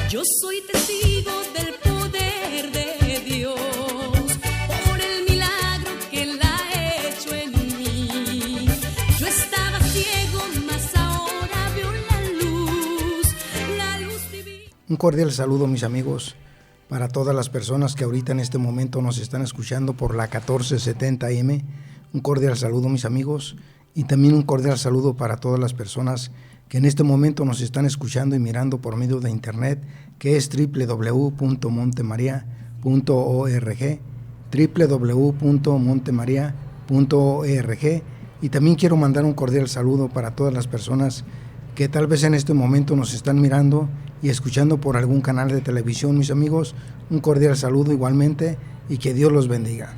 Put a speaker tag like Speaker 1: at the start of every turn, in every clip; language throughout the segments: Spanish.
Speaker 1: Yo soy testigo del poder de Dios, por el milagro que Él ha hecho en mí. Yo estaba ciego, mas ahora veo la luz divina.
Speaker 2: Un cordial saludo, mis amigos, para todas las personas que ahorita en este momento nos están escuchando por la 1470 AM. Un cordial saludo, mis amigos, y también un cordial saludo para todas las personas que en este momento nos están escuchando y mirando por medio de internet, que es www.montemaria.org, www.montemaria.org. Y también quiero mandar un cordial saludo para todas las personas que tal vez en este momento nos están mirando y escuchando por algún canal de televisión, mis amigos. Un cordial saludo igualmente y que Dios los bendiga.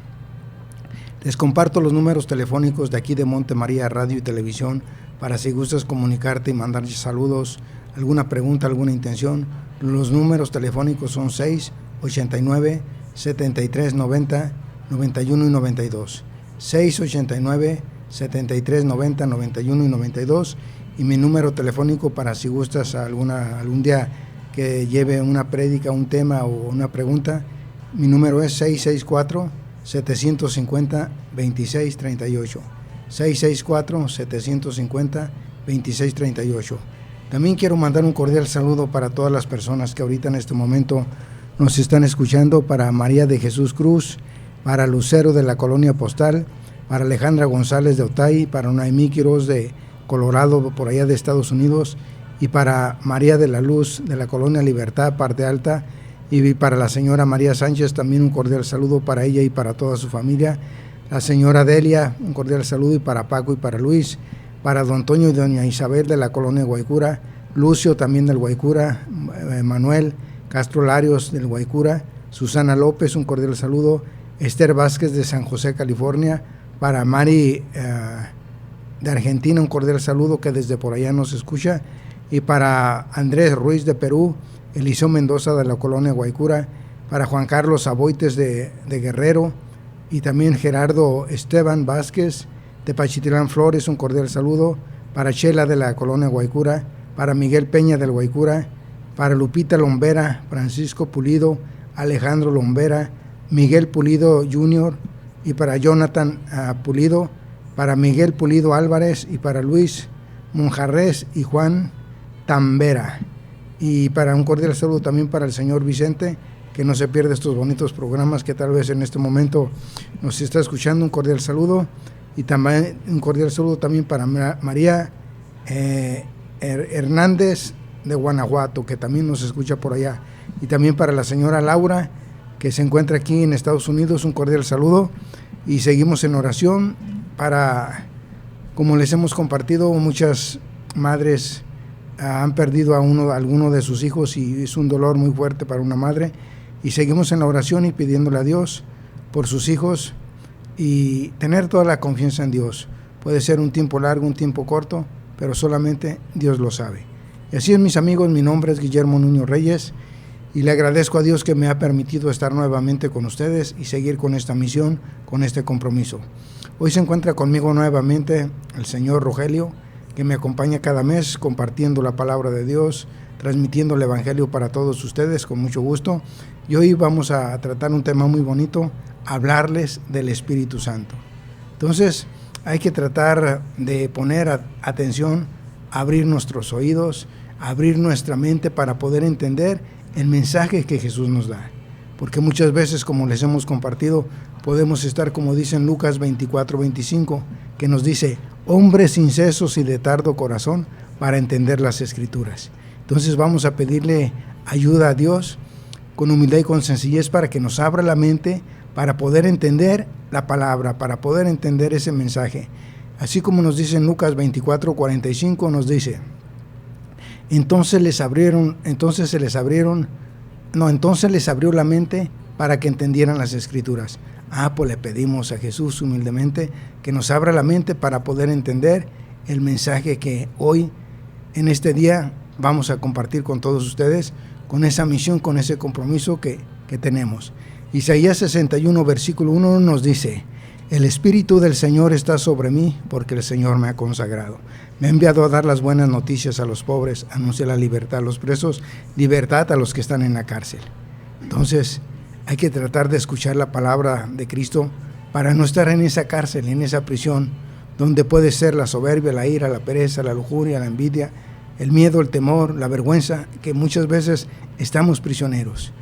Speaker 2: Les comparto los números telefónicos de aquí de Montemaria Radio y Televisión para si gustas comunicarte y mandar saludos, alguna pregunta, alguna intención. Los números telefónicos son 689 73 90 91 y 92, 689 73 90 91 y 92, y mi número telefónico para si gustas algún día que lleve una prédica, un tema o una pregunta. Mi número es 664-750-2638, 664-750-2638. También quiero mandar un cordial saludo para todas las personas que ahorita en este momento nos están escuchando, para María de Jesús Cruz, para Lucero de la Colonia Postal, para Alejandra González de Otay, para Noemí Quiroz de Colorado, por allá de Estados Unidos, y para María de la Luz de la Colonia Libertad, Parte Alta, y para la señora María Sánchez, también un cordial saludo para ella y para toda su familia. La señora Delia, un cordial saludo, y para Paco y para Luis, para don Antonio y doña Isabel de la Colonia Guaycura, Lucio también del Guaycura, Manuel Castro Larios del Guaycura, Susana López, un cordial saludo, Esther Vázquez de San José, California, para Mari de Argentina, un cordial saludo que desde por allá nos escucha, y para Andrés Ruiz de Perú, Eliseo Mendoza de la Colonia Guaycura, para Juan Carlos Aboites de Guerrero, y también Gerardo Esteban Vázquez de Pachitlán Flores, un cordial saludo, para Chela de la Colonia Guaycura, para Miguel Peña del Guaycura, para Lupita Lombera, Francisco Pulido, Alejandro Lombera, Miguel Pulido Jr., y para Jonathan Pulido, para Miguel Pulido Álvarez, y para Luis Monjarres y Juan Tambera. Y para un cordial saludo también para el señor Vicente, que no se pierde estos bonitos programas, que tal vez en este momento nos está escuchando. Un cordial saludo, y también un cordial saludo también para María Hernández de Guanajuato, que también nos escucha por allá, y también para la señora Laura, que se encuentra aquí en Estados Unidos. Un cordial saludo, y seguimos en oración para, como les hemos compartido, muchas madres han perdido a alguno de sus hijos, y es un dolor muy fuerte para una madre, y seguimos en la oración y pidiéndole a Dios por sus hijos, y tener toda la confianza en Dios. Puede ser un tiempo largo, un tiempo corto, pero solamente Dios lo sabe. Y así es, mis amigos, mi nombre es Guillermo Nuño Reyes, y le agradezco a Dios que me ha permitido estar nuevamente con ustedes y seguir con esta misión, con este compromiso. Hoy se encuentra conmigo nuevamente el señor Rogelio, que me acompaña cada mes compartiendo la palabra de Dios, transmitiendo el Evangelio para todos ustedes con mucho gusto. Y hoy vamos a tratar un tema muy bonito, hablarles del Espíritu Santo. Entonces hay que tratar de poner atención, abrir nuestros oídos, abrir nuestra mente para poder entender el mensaje que Jesús nos da. Porque muchas veces, como les hemos compartido, podemos estar, como dice en Lucas 24:25, que nos dice: hombres incesos y de tardo corazón para entender las Escrituras. Entonces vamos a pedirle ayuda a Dios con humildad y con sencillez para que nos abra la mente para poder entender la palabra, para poder entender ese mensaje. Así como nos dice en Lucas 24:45, nos dice: entonces les abrió la mente para que entendieran las Escrituras. Pues le pedimos a Jesús humildemente que nos abra la mente para poder entender el mensaje que hoy, en este día, vamos a compartir con todos ustedes, con esa misión, con ese compromiso que tenemos. Isaías 61, versículo 1 nos dice: El Espíritu del Señor está sobre mí, porque el Señor me ha consagrado. Me ha enviado a dar las buenas noticias a los pobres, anunciar la libertad a los presos, libertad a los que están en la cárcel. Entonces, hay que tratar de escuchar la palabra de Cristo para no estar en esa cárcel, en esa prisión, donde puede ser la soberbia, la ira, la pereza, la lujuria, la envidia, el miedo, el temor, la vergüenza, que muchas veces estamos prisioneros.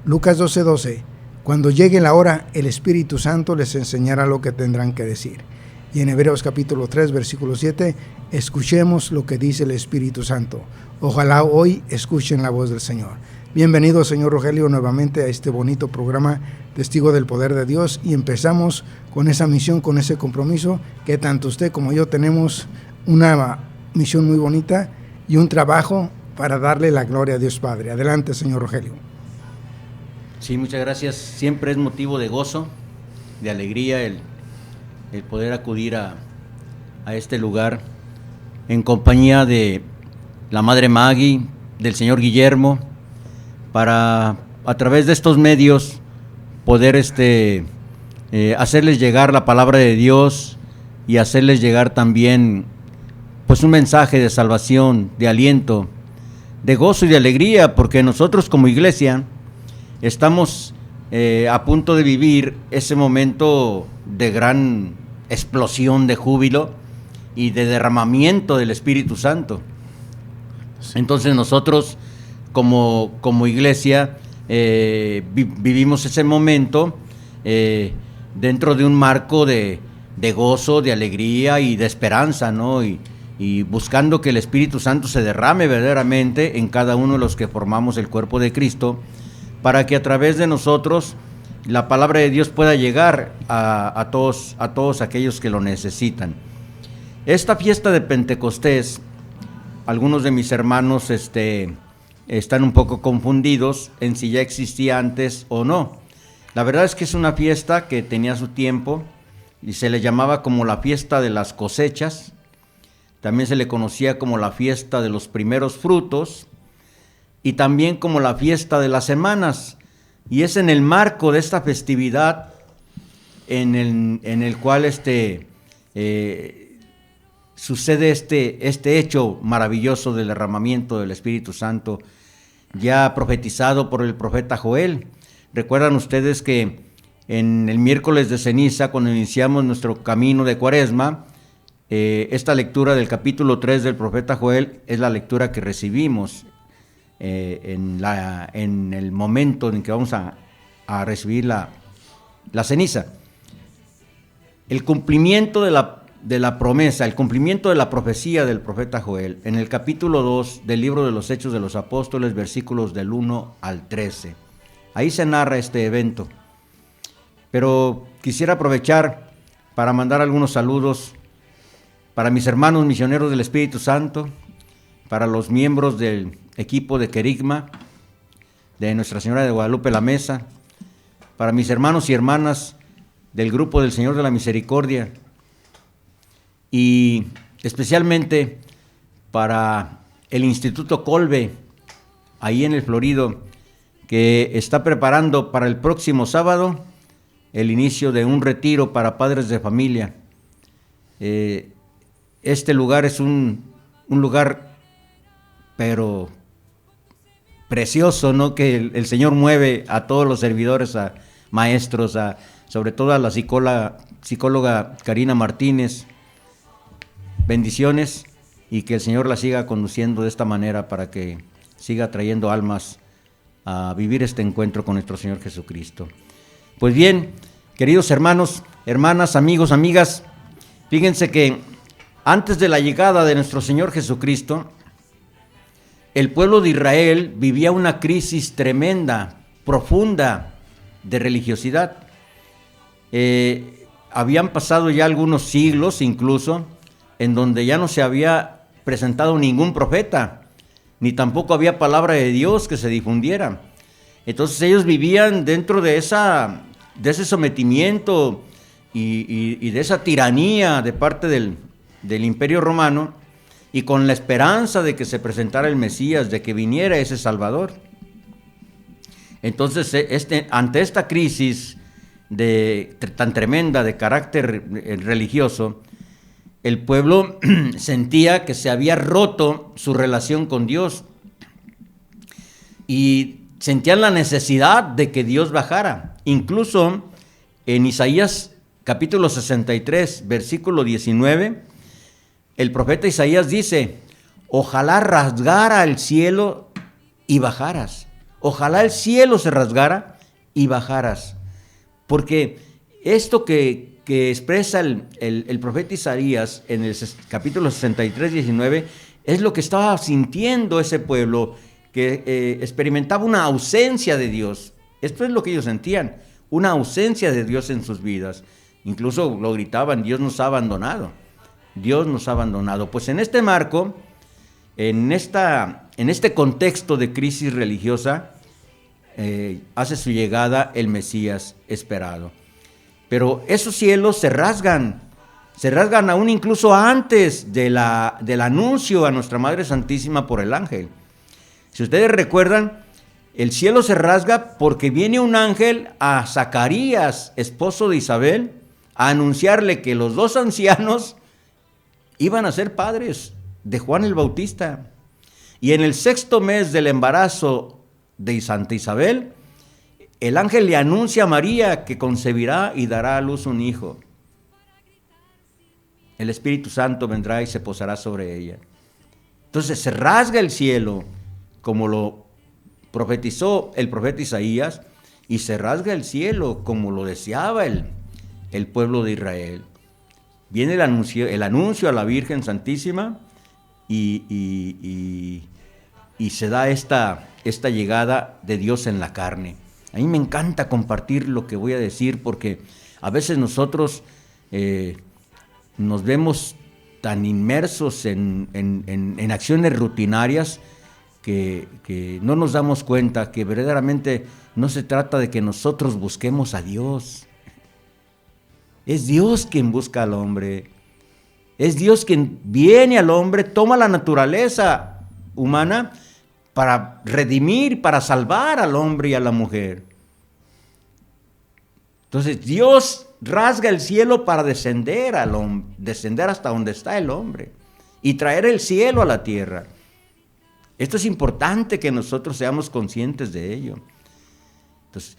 Speaker 2: Lucas 12:12. Cuando llegue la hora, el Espíritu Santo les enseñará lo que tendrán que decir. Y en Hebreos capítulo 3, versículo 7, escuchemos lo que dice el Espíritu Santo. Ojalá hoy escuchen la voz del Señor. Bienvenido, señor Rogelio, nuevamente a este bonito programa Testigo del Poder de Dios, y empezamos con esa misión, con ese compromiso que tanto usted como yo tenemos, una misión muy bonita y un trabajo para darle la gloria a Dios Padre. Adelante, señor Rogelio.
Speaker 3: Sí, muchas gracias. Siempre es motivo de gozo, de alegría el poder acudir a este lugar en compañía de la Madre Maggie, del señor Guillermo, para a través de estos medios poder hacerles llegar la palabra de Dios y hacerles llegar también pues un mensaje de salvación, de aliento, de gozo y de alegría, porque nosotros como iglesia estamos a punto de vivir ese momento de gran explosión de júbilo y de derramamiento del Espíritu Santo. Entonces nosotros como iglesia vivimos ese momento dentro de un marco de gozo, de alegría y de esperanza, ¿no? Y buscando que el Espíritu Santo se derrame verdaderamente en cada uno de los que formamos el cuerpo de Cristo, para que a través de nosotros la palabra de Dios pueda llegar a todos aquellos que lo necesitan. Esta fiesta de Pentecostés, algunos de mis hermanos están un poco confundidos en si ya existía antes o no. La verdad es que es una fiesta que tenía su tiempo y se le llamaba como la fiesta de las cosechas. También se le conocía como la fiesta de los primeros frutos, y también como la fiesta de las semanas, y es en el marco de esta festividad en el cual sucede este hecho maravilloso del derramamiento del Espíritu Santo, ya profetizado por el profeta Joel. Recuerdan ustedes que en el miércoles de ceniza, cuando iniciamos nuestro camino de Cuaresma, esta lectura del capítulo 3 del profeta Joel es la lectura que recibimos en el momento en que vamos a recibir la ceniza. El cumplimiento de la promesa, el cumplimiento de la profecía del profeta Joel, en el capítulo 2 del libro de los Hechos de los Apóstoles, versículos del 1 al 13. Ahí se narra este evento. Pero quisiera aprovechar para mandar algunos saludos para mis hermanos misioneros del Espíritu Santo, para los miembros del equipo de Querigma, de Nuestra Señora de Guadalupe la Mesa, para mis hermanos y hermanas del grupo del Señor de la Misericordia, y especialmente para el Instituto Colbe, ahí en el Florido, que está preparando para el próximo sábado el inicio de un retiro para padres de familia. Este lugar es un lugar, pero precioso, ¿no? Que el Señor mueve a todos los servidores, a maestros, sobre todo a la psicóloga Karina Martínez. Bendiciones, y que el Señor la siga conduciendo de esta manera para que siga trayendo almas a vivir este encuentro con nuestro Señor Jesucristo. Pues bien, queridos hermanos, hermanas, amigos, amigas, fíjense que antes de la llegada de nuestro Señor Jesucristo, el pueblo de Israel vivía una crisis tremenda, profunda de religiosidad. Habían pasado ya algunos siglos incluso en donde ya no se había presentado ningún profeta, ni tampoco había palabra de Dios que se difundiera. Entonces ellos vivían dentro de ese sometimiento y de esa tiranía de parte del Imperio Romano, y con la esperanza de que se presentara el Mesías, de que viniera ese Salvador. Entonces ante esta crisis tan tremenda de carácter religioso, el pueblo sentía que se había roto su relación con Dios y sentían la necesidad de que Dios bajara. Incluso en Isaías capítulo 63, versículo 19, el profeta Isaías dice: ojalá rasgara el cielo y bajaras. Ojalá el cielo se rasgara y bajaras. Porque esto que expresa el profeta Isaías en el capítulo 63, 19, es lo que estaba sintiendo ese pueblo, que experimentaba una ausencia de Dios. Esto es lo que ellos sentían, una ausencia de Dios en sus vidas. Incluso lo gritaban: Dios nos ha abandonado, Dios nos ha abandonado. Pues en este marco, en este contexto de crisis religiosa, hace su llegada el Mesías esperado. Pero esos cielos se rasgan aún incluso antes del anuncio a nuestra Madre Santísima por el ángel. Si ustedes recuerdan, el cielo se rasga porque viene un ángel a Zacarías, esposo de Isabel, a anunciarle que los dos ancianos iban a ser padres de Juan el Bautista. Y en el 6º mes del embarazo de Santa Isabel, el ángel le anuncia a María que concebirá y dará a luz un hijo. El Espíritu Santo vendrá y se posará sobre ella. Entonces se rasga el cielo, como lo profetizó el profeta Isaías, y se rasga el cielo como lo deseaba el pueblo de Israel. Viene el anuncio a la Virgen Santísima y se da esta llegada de Dios en la carne. A mí me encanta compartir lo que voy a decir, porque a veces nosotros nos vemos tan inmersos en acciones rutinarias que no nos damos cuenta que verdaderamente no se trata de que nosotros busquemos a Dios. Es Dios quien busca al hombre. Es Dios quien viene al hombre, toma la naturaleza humana para redimir, para salvar al hombre y a la mujer. Entonces Dios rasga el cielo para descender hasta donde está el hombre y traer el cielo a la tierra. Esto es importante que nosotros seamos conscientes de ello. Entonces,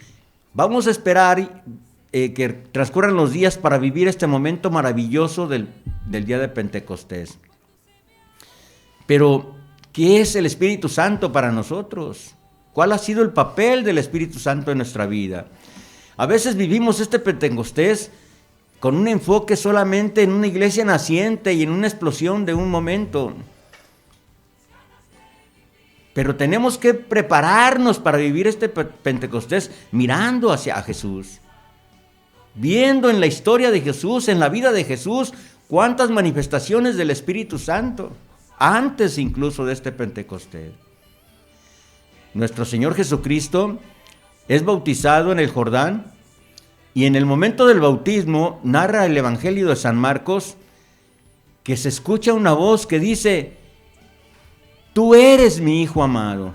Speaker 3: vamos a esperar que transcurran los días para vivir este momento maravilloso del día de Pentecostés. Pero, ¿qué es el Espíritu Santo para nosotros? ¿Cuál ha sido el papel del Espíritu Santo en nuestra vida? A veces vivimos este Pentecostés con un enfoque solamente en una iglesia naciente y en una explosión de un momento. Pero tenemos que prepararnos para vivir este Pentecostés mirando hacia Jesús, viendo en la historia de Jesús, en la vida de Jesús, cuántas manifestaciones del Espíritu Santo, antes incluso de este Pentecostés. Nuestro Señor Jesucristo es bautizado en el Jordán y en el momento del bautismo narra el Evangelio de San Marcos que se escucha una voz que dice: tú eres mi Hijo amado.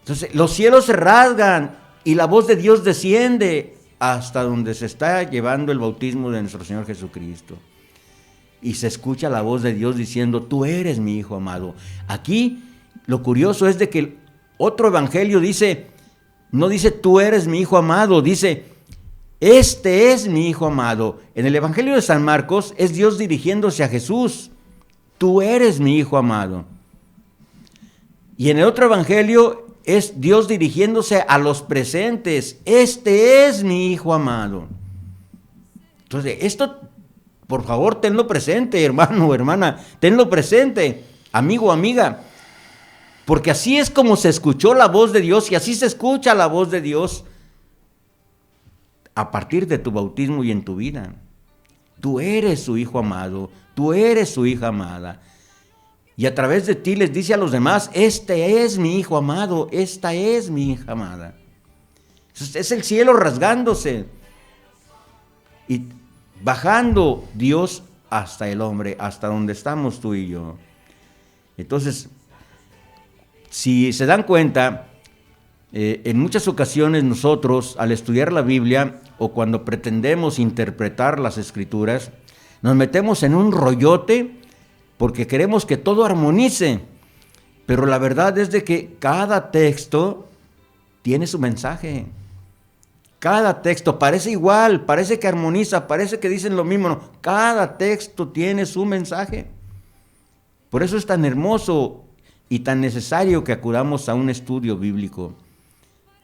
Speaker 3: Entonces los cielos se rasgan y la voz de Dios desciende hasta donde se está llevando el bautismo de nuestro Señor Jesucristo. Y se escucha la voz de Dios diciendo: tú eres mi Hijo amado. Aquí lo curioso es de que otro evangelio no dice tú eres mi Hijo amado, dice este es mi Hijo amado. En el Evangelio de San Marcos es Dios dirigiéndose a Jesús: tú eres mi Hijo amado. Y en el otro evangelio es Dios dirigiéndose a los presentes: este es mi Hijo amado. Entonces, esto, por favor, tenlo presente, hermano o hermana, tenlo presente, amigo o amiga, porque así es como se escuchó la voz de Dios y así se escucha la voz de Dios a partir de tu bautismo y en tu vida. Tú eres su Hijo amado, tú eres su hija amada. Y a través de ti les dice a los demás: este es mi Hijo amado, esta es mi hija amada. Es el cielo rasgándose y bajando Dios hasta el hombre, hasta donde estamos tú y yo. Entonces, si se dan cuenta, En muchas ocasiones nosotros, al estudiar la Biblia o cuando pretendemos interpretar las Escrituras, nos metemos en un rollote porque queremos que todo armonice, pero la verdad es de que cada texto tiene su mensaje. Cada texto parece igual, parece que armoniza, parece que dicen lo mismo. No, cada texto tiene su mensaje. Por eso es tan hermoso y tan necesario que acudamos a un estudio bíblico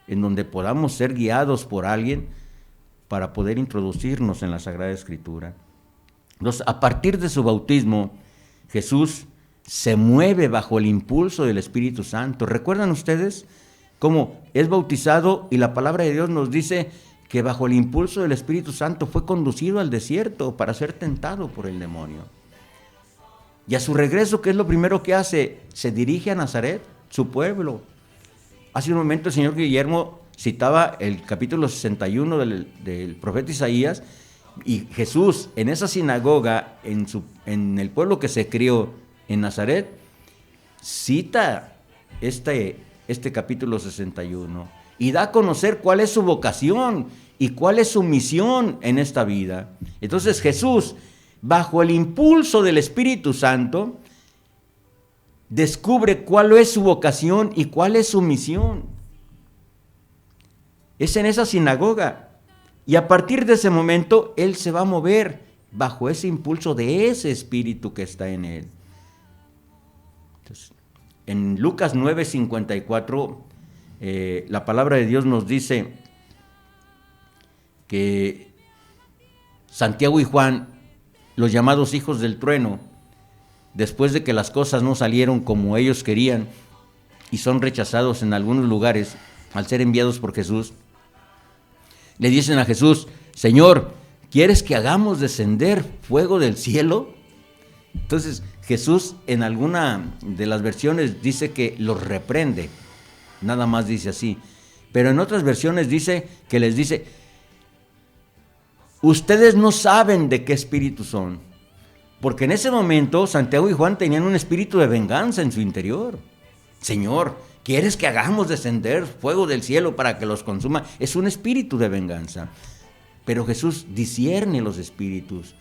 Speaker 3: en donde podamos ser guiados por alguien para poder introducirnos en la Sagrada Escritura. Entonces, a partir de su bautismo, Jesús se mueve bajo el impulso del Espíritu Santo. ¿Recuerdan ustedes cómo es bautizado y la palabra de Dios nos dice que bajo el impulso del Espíritu Santo fue conducido al desierto para ser tentado por el demonio? Y a su regreso, ¿qué es lo primero que hace? Se dirige a Nazaret, su pueblo. Hace un momento el señor Guillermo citaba el capítulo 61 del profeta Isaías, y Jesús en esa sinagoga, en el pueblo que se crió en Nazaret, cita este capítulo 61 y da a conocer cuál es su vocación y cuál es su misión en esta vida. Entonces Jesús, bajo el impulso del Espíritu Santo, descubre cuál es su vocación y cuál es su misión. Es en esa sinagoga. Y a partir de ese momento, Él se va a mover bajo ese impulso de ese Espíritu que está en Él. Entonces, en Lucas 9:54, la palabra de Dios nos dice que Santiago y Juan, los llamados hijos del trueno, después de que las cosas no salieron como ellos querían y son rechazados en algunos lugares al ser enviados por Jesús, le dicen a Jesús: Señor, ¿quieres que hagamos descender fuego del cielo? Entonces Jesús en alguna de las versiones dice que los reprende, nada más dice así, pero en otras versiones dice que les dice: ustedes no saben de qué espíritu son, porque en ese momento Santiago y Juan tenían un espíritu de venganza en su interior. Señor, ¿quieres que hagamos descender fuego del cielo para que los consuma? Es un espíritu de venganza. Pero Jesús discierne los espíritus.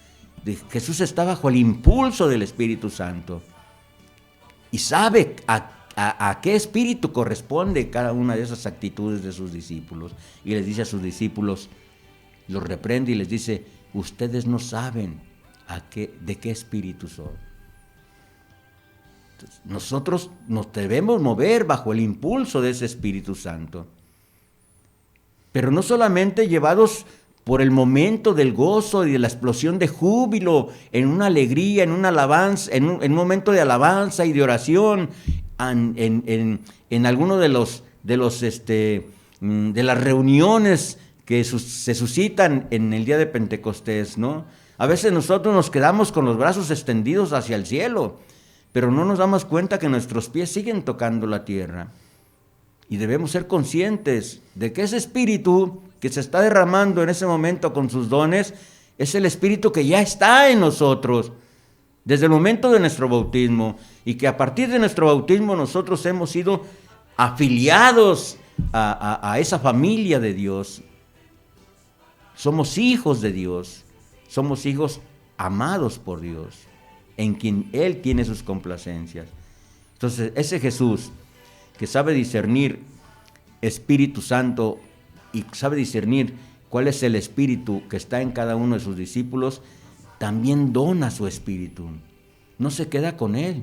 Speaker 3: Jesús está bajo el impulso del Espíritu Santo y sabe a qué espíritu corresponde cada una de esas actitudes de sus discípulos. Y les dice a sus discípulos, los reprende y les dice: ustedes no saben de qué espíritu son. Entonces, nosotros nos debemos mover bajo el impulso de ese Espíritu Santo, pero no solamente llevados por el momento del gozo y de la explosión de júbilo, en una alegría, en una alabanza, en un momento de alabanza y de oración, en alguno de las reuniones que se suscitan en el día de Pentecostés, ¿no? A veces nosotros nos quedamos con los brazos extendidos hacia el cielo, pero no nos damos cuenta que nuestros pies siguen tocando la tierra. Y debemos ser conscientes de que ese espíritu que se está derramando en ese momento con sus dones es el espíritu que ya está en nosotros desde el momento de nuestro bautismo, y que a partir de nuestro bautismo nosotros hemos sido afiliados a esa familia de Dios. Somos hijos de Dios, somos hijos amados por Dios, en quien Él tiene sus complacencias. Entonces, ese Jesús que sabe discernir Espíritu Santo y sabe discernir cuál es el espíritu que está en cada uno de sus discípulos, también dona su espíritu, no se queda con Él.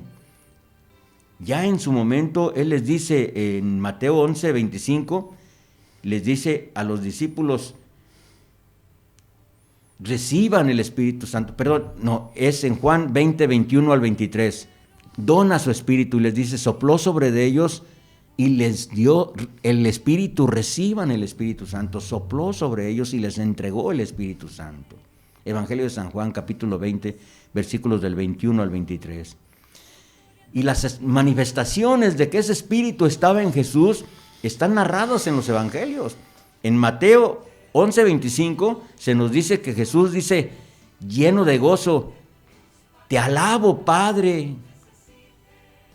Speaker 3: Ya en su momento Él les dice en Mateo 11:25, les dice a los discípulos: reciban el Espíritu Santo. Perdón, no, es en Juan 20:21 al 23. Dona su espíritu y les dice: sopló sobre de ellos y les dio el Espíritu, reciban el Espíritu Santo. Sopló sobre ellos y les entregó el Espíritu Santo. Evangelio de San Juan, capítulo 20, versículos del 21 al 23. Y las manifestaciones de que ese Espíritu estaba en Jesús están narradas en los Evangelios. En Mateo 11:25 se nos dice que Jesús dice, lleno de gozo: te alabo, Padre,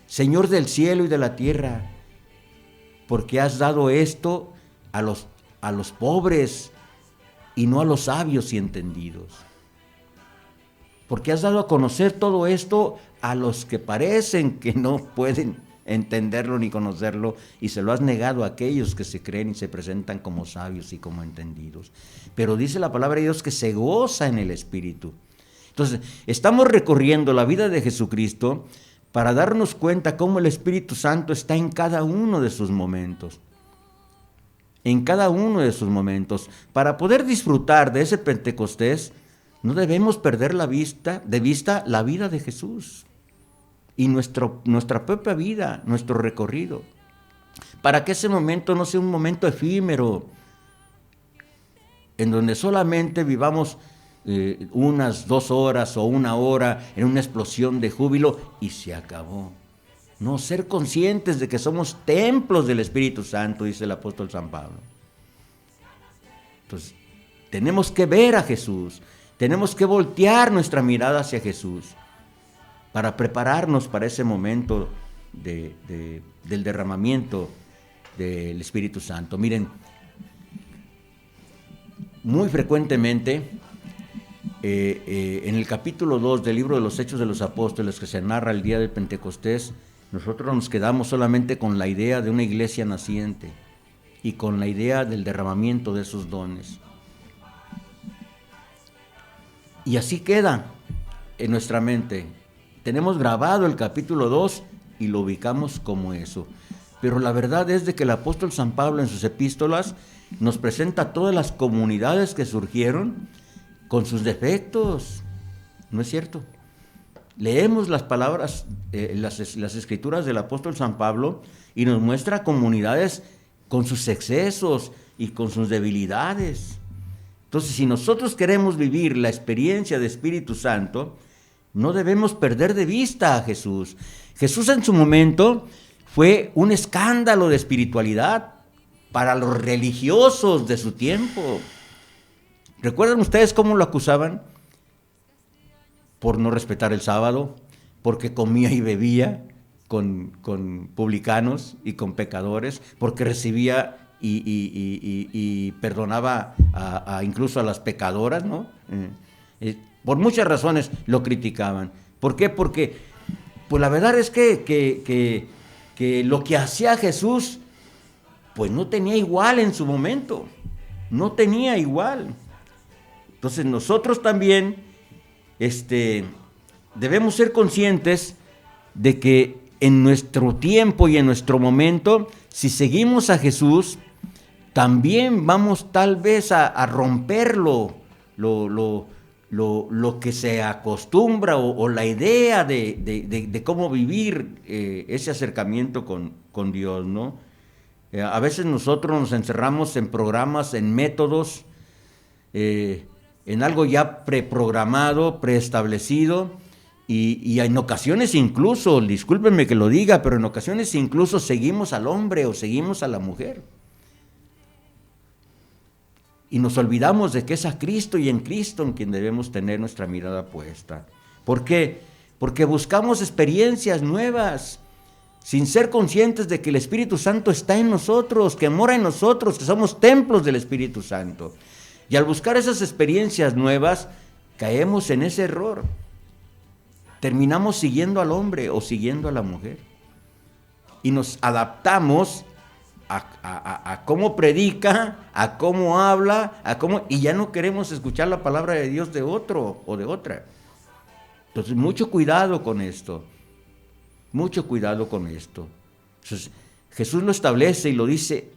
Speaker 3: Señor del cielo y de la tierra, porque has dado esto a los pobres y no a los sabios y entendidos. Porque has dado a conocer todo esto a los que parecen que no pueden entenderlo ni conocerlo, y se lo has negado a aquellos que se creen y se presentan como sabios y como entendidos. Pero dice la palabra de Dios que se goza en el Espíritu. Entonces, estamos recorriendo la vida de Jesucristo para darnos cuenta cómo el Espíritu Santo está en cada uno de sus momentos. En cada uno de sus momentos. Para poder disfrutar de ese Pentecostés, no debemos perder de vista la vida de Jesús y nuestra propia vida, nuestro recorrido. Para que ese momento no sea un momento efímero, en donde solamente vivamos unas 2 horas o 1 hora en una explosión de júbilo y se acabó. No, ser conscientes de que somos templos del Espíritu Santo, dice el apóstol San Pablo. Entonces, tenemos que ver a Jesús, tenemos que voltear nuestra mirada hacia Jesús para prepararnos para ese momento del derramamiento del Espíritu Santo. Miren, muy frecuentemente en el capítulo 2 del libro de los Hechos de los Apóstoles, que se narra el día del Pentecostés, nosotros nos quedamos solamente con la idea de una iglesia naciente y con la idea del derramamiento de esos dones. Y así queda en nuestra mente. Tenemos grabado el capítulo 2 y lo ubicamos como eso. Pero la verdad es de que el apóstol San Pablo en sus epístolas nos presenta todas las comunidades que surgieron con sus defectos. ¿No es cierto? Leemos las palabras, las escrituras del apóstol San Pablo y nos muestra comunidades con sus excesos y con sus debilidades. Entonces, si nosotros queremos vivir la experiencia de Espíritu Santo, no debemos perder de vista a Jesús. Jesús en su momento fue un escándalo de espiritualidad para los religiosos de su tiempo. ¿Recuerdan ustedes cómo lo acusaban? Por no respetar el sábado, porque comía y bebía con publicanos y con pecadores, porque recibía y perdonaba incluso a las pecadoras, ¿no? Por muchas razones lo criticaban. ¿Por qué? Porque pues la verdad es que lo que hacía Jesús pues no tenía igual en su momento, no tenía igual. Entonces nosotros también debemos ser conscientes de que en nuestro tiempo y en nuestro momento, si seguimos a Jesús, también vamos tal vez a romper lo que se acostumbra o la idea de cómo vivir ese acercamiento con Dios, ¿no? A veces nosotros nos encerramos en programas, en métodos, en algo ya preprogramado, preestablecido, y en ocasiones incluso, discúlpenme que lo diga, pero en ocasiones incluso seguimos al hombre o seguimos a la mujer. Y nos olvidamos de que es a Cristo y en Cristo en quien debemos tener nuestra mirada puesta. ¿Por qué? Porque buscamos experiencias nuevas, sin ser conscientes de que el Espíritu Santo está en nosotros, que mora en nosotros, que somos templos del Espíritu Santo. Y al buscar esas experiencias nuevas, caemos en ese error. Terminamos siguiendo al hombre o siguiendo a la mujer. Y nos adaptamos a cómo predica, a cómo habla, y ya no queremos escuchar la palabra de Dios de otro o de otra. Entonces, mucho cuidado con esto. Mucho cuidado con esto. Entonces, Jesús lo establece y lo dice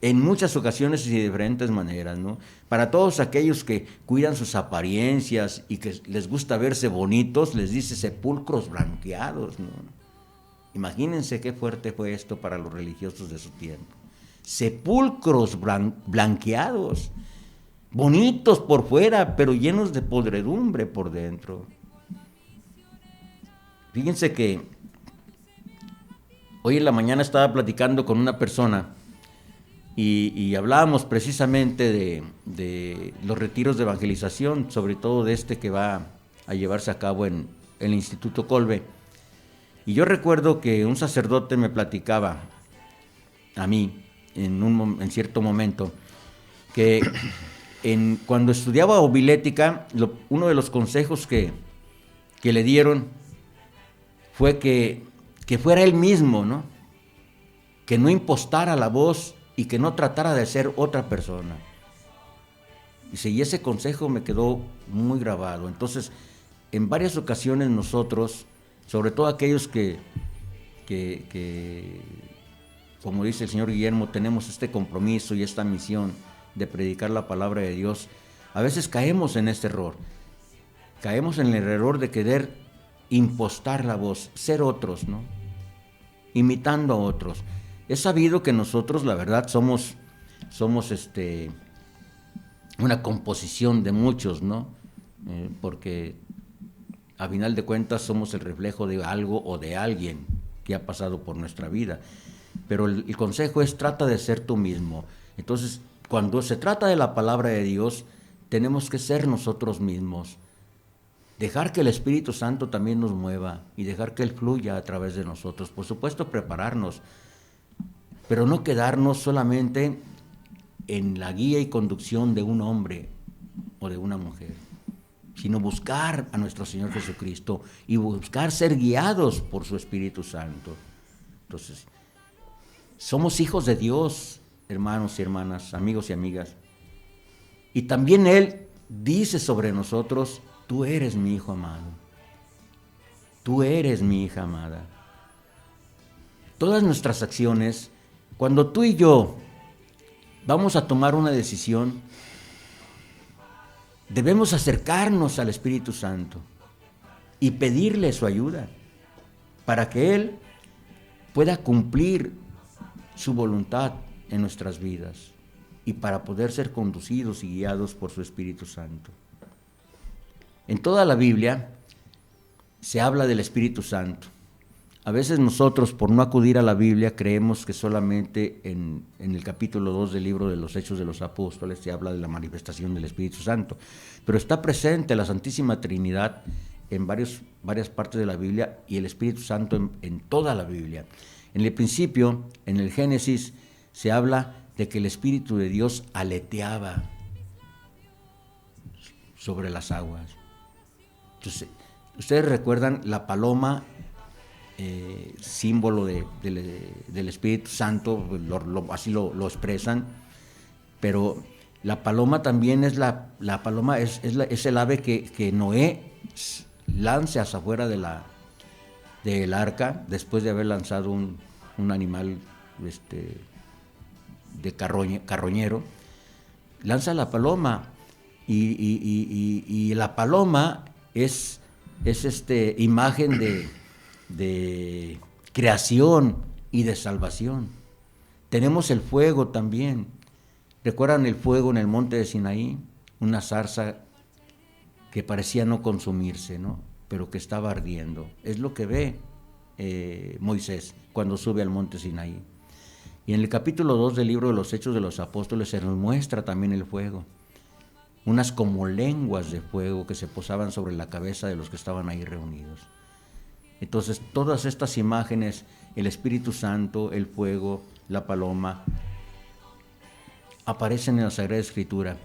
Speaker 3: en muchas ocasiones y de diferentes maneras, ¿no? Para todos aquellos que cuidan sus apariencias y que les gusta verse bonitos, les dice sepulcros blanqueados, ¿no? Imagínense qué fuerte fue esto para los religiosos de su tiempo. Sepulcros blanqueados, bonitos por fuera, pero llenos de podredumbre por dentro. Fíjense que hoy en la mañana estaba platicando con una persona y hablábamos precisamente de los retiros de evangelización, sobre todo de este que va a llevarse a cabo en el Instituto Kolbe. Y yo recuerdo que un sacerdote me platicaba a mí en cierto momento que cuando estudiaba homilética, uno de los consejos que le dieron fue que fuera él mismo, ¿no? Que no impostara la voz y que no tratara de ser otra persona. Y ese consejo me quedó muy grabado. Entonces, en varias ocasiones nosotros, sobre todo aquellos que como dice el señor Guillermo, tenemos este compromiso y esta misión de predicar la palabra de Dios, a veces caemos en este error. Caemos en el error de querer impostar la voz, ser otros, ¿no? Imitando a otros. Es sabido que nosotros, la verdad, somos una composición de muchos, ¿no? Porque a final de cuentas somos el reflejo de algo o de alguien que ha pasado por nuestra vida. Pero el consejo es: trata de ser tú mismo. Entonces, cuando se trata de la palabra de Dios, tenemos que ser nosotros mismos. Dejar que el Espíritu Santo también nos mueva y dejar que Él fluya a través de nosotros. Por supuesto, prepararnos, pero no quedarnos solamente en la guía y conducción de un hombre o de una mujer, sino buscar a nuestro Señor Jesucristo y buscar ser guiados por su Espíritu Santo. Entonces, somos hijos de Dios, hermanos y hermanas, amigos y amigas. Y también Él dice sobre nosotros: tú eres mi hijo amado, tú eres mi hija amada. Todas nuestras acciones, cuando tú y yo vamos a tomar una decisión, debemos acercarnos al Espíritu Santo y pedirle su ayuda para que Él pueda cumplir su voluntad en nuestras vidas y para poder ser conducidos y guiados por su Espíritu Santo. En toda la Biblia se habla del Espíritu Santo. A veces nosotros, por no acudir a la Biblia, creemos que solamente en el capítulo 2 del libro de los Hechos de los Apóstoles se habla de la manifestación del Espíritu Santo. Pero está presente la Santísima Trinidad en varias partes de la Biblia y el Espíritu Santo en toda la Biblia. En el principio, en el Génesis, se habla de que el Espíritu de Dios aleteaba sobre las aguas. Entonces, ustedes recuerdan la paloma, símbolo del Espíritu Santo, así lo expresan, pero la paloma también es la paloma es el ave que Noé lanza hacia afuera del arca después de haber lanzado un animal de carroñero. Lanza la paloma y la paloma es imagen de creación y de salvación. Tenemos el fuego también. ¿Recuerdan el fuego en el monte de Sinaí? Una zarza que parecía no consumirse, ¿no? Pero que estaba ardiendo. Es lo que ve Moisés cuando sube al monte Sinaí. Y en el capítulo 2 del libro de los Hechos de los Apóstoles se nos muestra también el fuego. Unas como lenguas de fuego que se posaban sobre la cabeza de los que estaban ahí reunidos. Entonces, todas estas imágenes, el Espíritu Santo, el fuego, la paloma, aparecen en la Sagrada Escritura.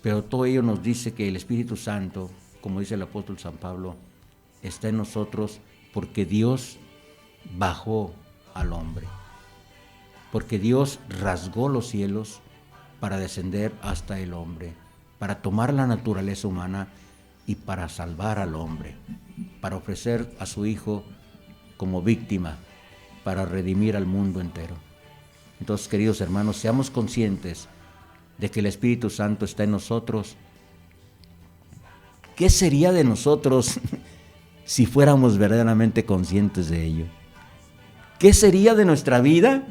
Speaker 3: Pero todo ello nos dice que el Espíritu Santo, como dice el apóstol San Pablo, está en nosotros porque Dios bajó al hombre. Porque Dios rasgó los cielos para descender hasta el hombre, para tomar la naturaleza humana y para salvar al hombre, para ofrecer a su Hijo como víctima, para redimir al mundo entero. Entonces, queridos hermanos, seamos conscientes de que el Espíritu Santo está en nosotros. ¿Qué sería de nosotros si fuéramos verdaderamente conscientes de ello? ¿Qué sería de nuestra vida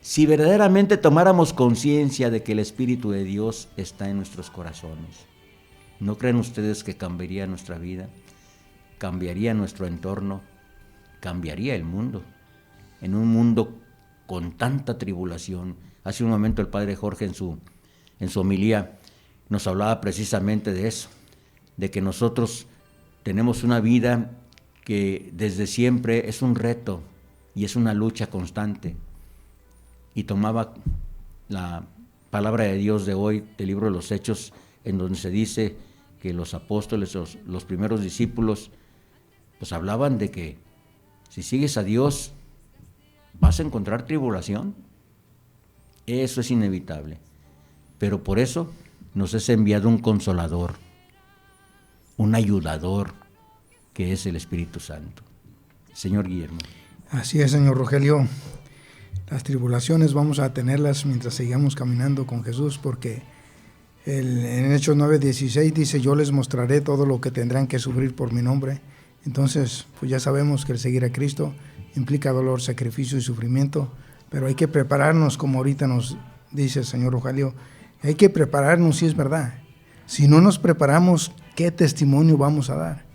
Speaker 3: si verdaderamente tomáramos conciencia de que el Espíritu de Dios está en nuestros corazones? ¿No creen ustedes que cambiaría nuestra vida? Cambiaría nuestro entorno, cambiaría el mundo. En un mundo con tanta tribulación. Hace un momento el Padre Jorge en su homilía nos hablaba precisamente de eso, de que nosotros tenemos una vida que desde siempre es un reto, y es una lucha constante. Y tomaba la palabra de Dios de hoy, del libro de los Hechos, en donde se dice que los apóstoles, los primeros discípulos, pues hablaban de que si sigues a Dios vas a encontrar tribulación. Eso es inevitable. Pero por eso nos es enviado un consolador, un ayudador, que es el Espíritu Santo. Señor Guillermo.
Speaker 2: Así es, señor Rogelio. Las tribulaciones vamos a tenerlas mientras sigamos caminando con Jesús, porque en Hechos 9:16 dice: yo les mostraré todo lo que tendrán que sufrir por mi nombre. Entonces, pues ya sabemos que el seguir a Cristo implica dolor, sacrificio y sufrimiento, pero hay que prepararnos, como ahorita nos dice el señor Rogelio, hay que prepararnos, si es verdad. Si no nos preparamos, ¿qué testimonio vamos a dar?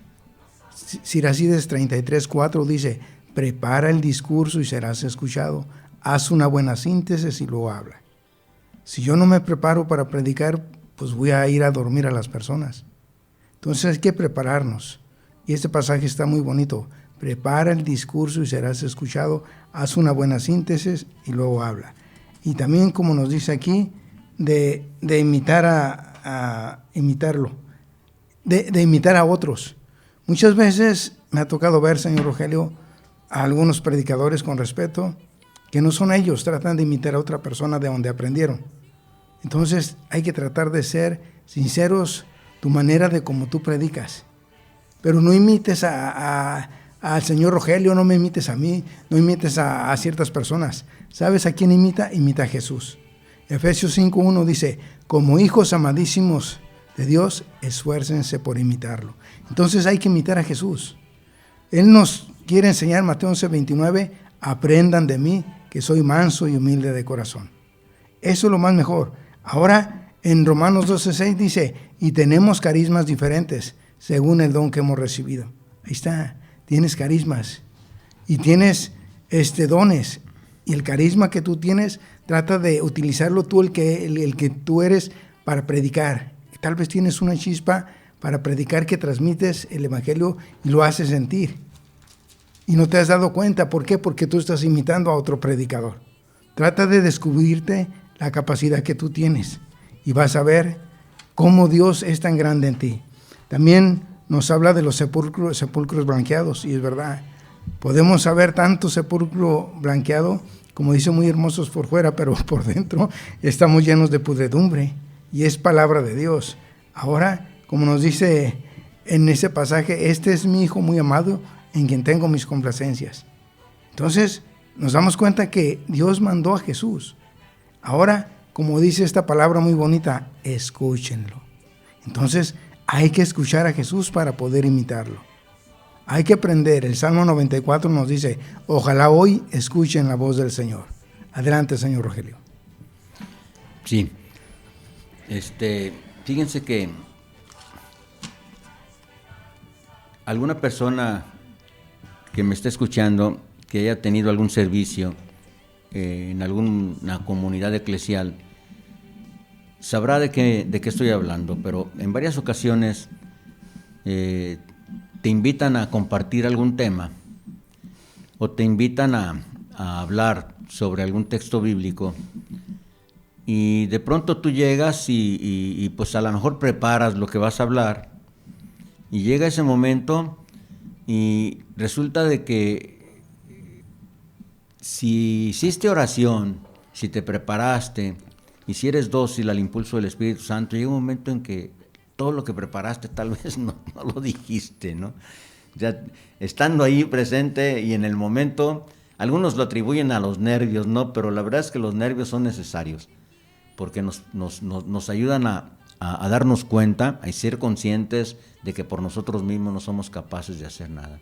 Speaker 2: Siracides 33:4 dice: prepara el discurso y serás escuchado, haz una buena síntesis y luego habla. Si yo no me preparo para predicar, pues voy a ir a dormir a las personas. Entonces hay que prepararnos. Y este pasaje está muy bonito: prepara el discurso y serás escuchado, haz una buena síntesis y luego habla. Y también, como nos dice aquí, de imitar imitarlo, de imitar a otros. Muchas veces me ha tocado ver, señor Rogelio, a algunos predicadores, con respeto, que no son ellos, tratan de imitar a otra persona de donde aprendieron. Entonces hay que tratar de ser sinceros, tu manera de cómo tú predicas. Pero no imites al señor Rogelio, no me imites a mí, no imites a ciertas personas. ¿Sabes a quién imita? Imita a Jesús. Efesios 5:1 dice: como hijos amadísimos de Dios, esfuércense por imitarlo. Entonces hay que imitar a Jesús. Él nos quiere enseñar, Mateo 11:29, aprendan de mí, que soy manso y humilde de corazón. Eso es lo más mejor. Ahora, en Romanos 12:6 dice: y tenemos carismas diferentes, según el don que hemos recibido. Ahí está, tienes carismas y tienes dones. Y el carisma que tú tienes, trata de utilizarlo tú, el que tú eres, para predicar. Tal vez tienes una chispa para predicar, que transmites el evangelio y lo haces sentir. Y no te has dado cuenta. ¿Por qué? Porque tú estás imitando a otro predicador. Trata de descubrirte la capacidad que tú tienes y vas a ver cómo Dios es tan grande en ti. También nos habla de los sepulcros blanqueados, y es verdad. Podemos saber tanto sepulcro blanqueado, como dice, muy hermosos por fuera, pero por dentro estamos llenos de pudredumbre, y es palabra de Dios. Ahora, como nos dice en ese pasaje: este es mi Hijo muy amado, en quien tengo mis complacencias. Entonces, nos damos cuenta que Dios mandó a Jesús. Ahora, como dice esta palabra muy bonita, escúchenlo. Entonces, hay que escuchar a Jesús para poder imitarlo. Hay que aprender. El Salmo 94 nos dice: ojalá hoy escuchen la voz del Señor. Adelante, señor Rogelio.
Speaker 3: Sí. Fíjense que alguna persona que me esté escuchando, que haya tenido algún servicio en alguna comunidad eclesial, sabrá de qué estoy hablando, pero en varias ocasiones te invitan a compartir algún tema o te invitan a hablar sobre algún texto bíblico, y de pronto tú llegas y pues a lo mejor preparas lo que vas a hablar, y llega ese momento y resulta de que si hiciste oración, si te preparaste y si eres dócil al impulso del Espíritu Santo, llega un momento en que todo lo que preparaste tal vez no lo dijiste, ¿no? Ya estando ahí presente y en el momento, algunos lo atribuyen a los nervios, ¿no? Pero la verdad es que los nervios son necesarios, porque nos ayudan a darnos cuenta, a ser conscientes de que por nosotros mismos no somos capaces de hacer nada.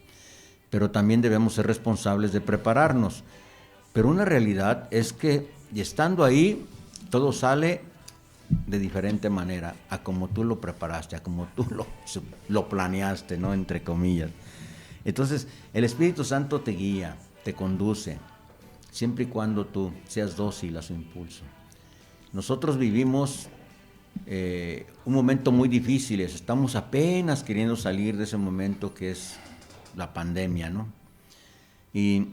Speaker 3: Pero también debemos ser responsables de prepararnos. Pero una realidad es que, estando ahí, todo sale de diferente manera a como tú lo preparaste, a como tú lo planeaste, ¿no? Entre comillas. Entonces, el Espíritu Santo te guía, te conduce, siempre y cuando tú seas dócil a su impulso. Nosotros vivimos un momento muy difícil, estamos apenas queriendo salir de ese momento que es la pandemia, ¿no? Y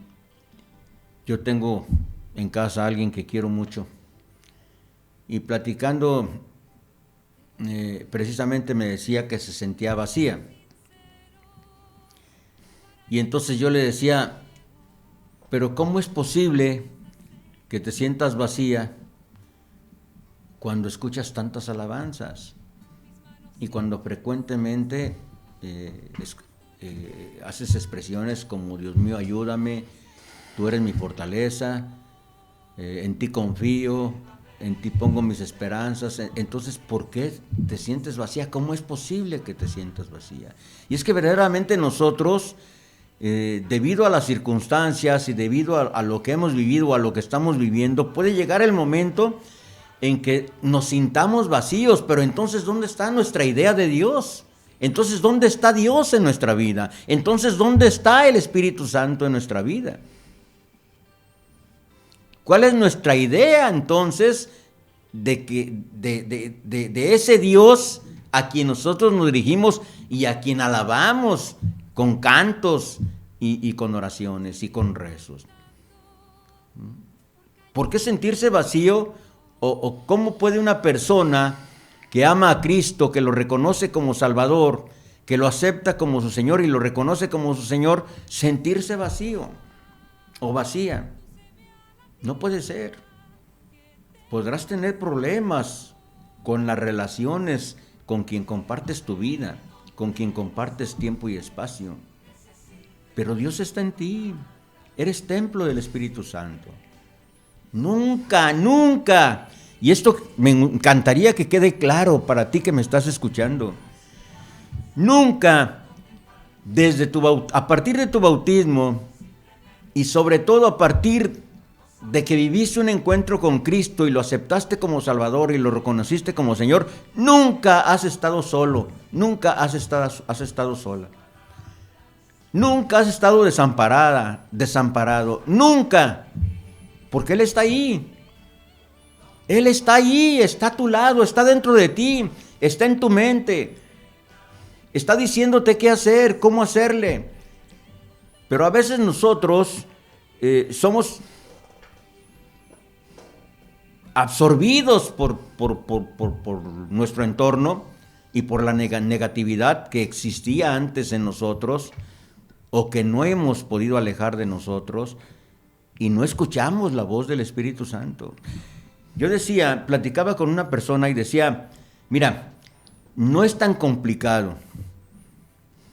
Speaker 3: Yo tengo en casa a alguien que quiero mucho y platicando precisamente me decía que se sentía vacía. Y entonces yo le decía, pero ¿cómo es posible que te sientas vacía cuando escuchas tantas alabanzas y cuando frecuentemente haces expresiones como Dios mío, ayúdame, tú eres mi fortaleza, en ti confío, en ti pongo mis esperanzas? Entonces, ¿por qué te sientes vacía? ¿Cómo es posible que te sientas vacía? Y es que verdaderamente nosotros, debido a las circunstancias y debido a lo que hemos vivido o a lo que estamos viviendo, puede llegar el momento en que nos sintamos vacíos, pero entonces, ¿dónde está nuestra idea de Dios? Entonces, ¿dónde está Dios en nuestra vida? Entonces, ¿dónde está el Espíritu Santo en nuestra vida? ¿Cuál es nuestra idea entonces de ese Dios a quien nosotros nos dirigimos y a quien alabamos con cantos y con oraciones y con rezos? ¿Por qué sentirse vacío? ¿O cómo puede una persona que ama a Cristo, que lo reconoce como Salvador, que lo acepta como su Señor y lo reconoce como su Señor, sentirse vacío o vacía? No puede ser. Podrás tener problemas con las relaciones con quien compartes tu vida, con quien compartes tiempo y espacio, pero Dios está en ti. Eres templo del Espíritu Santo. Nunca, nunca, y esto me encantaría que quede claro para ti que me estás escuchando, nunca, a partir de tu bautismo y sobre todo a partir de que viviste un encuentro con Cristo y lo aceptaste como Salvador y lo reconociste como Señor, nunca has estado solo, nunca has estado sola, nunca has estado desamparado, nunca, porque Él está ahí. Él está ahí, está a tu lado, está dentro de ti, está en tu mente, está diciéndote qué hacer, cómo hacerle. Pero a veces nosotros somos absorbidos por nuestro entorno y por la negatividad que existía antes en nosotros o que no hemos podido alejar de nosotros y no escuchamos la voz del Espíritu Santo. Yo platicaba con una persona y decía, mira, no es tan complicado.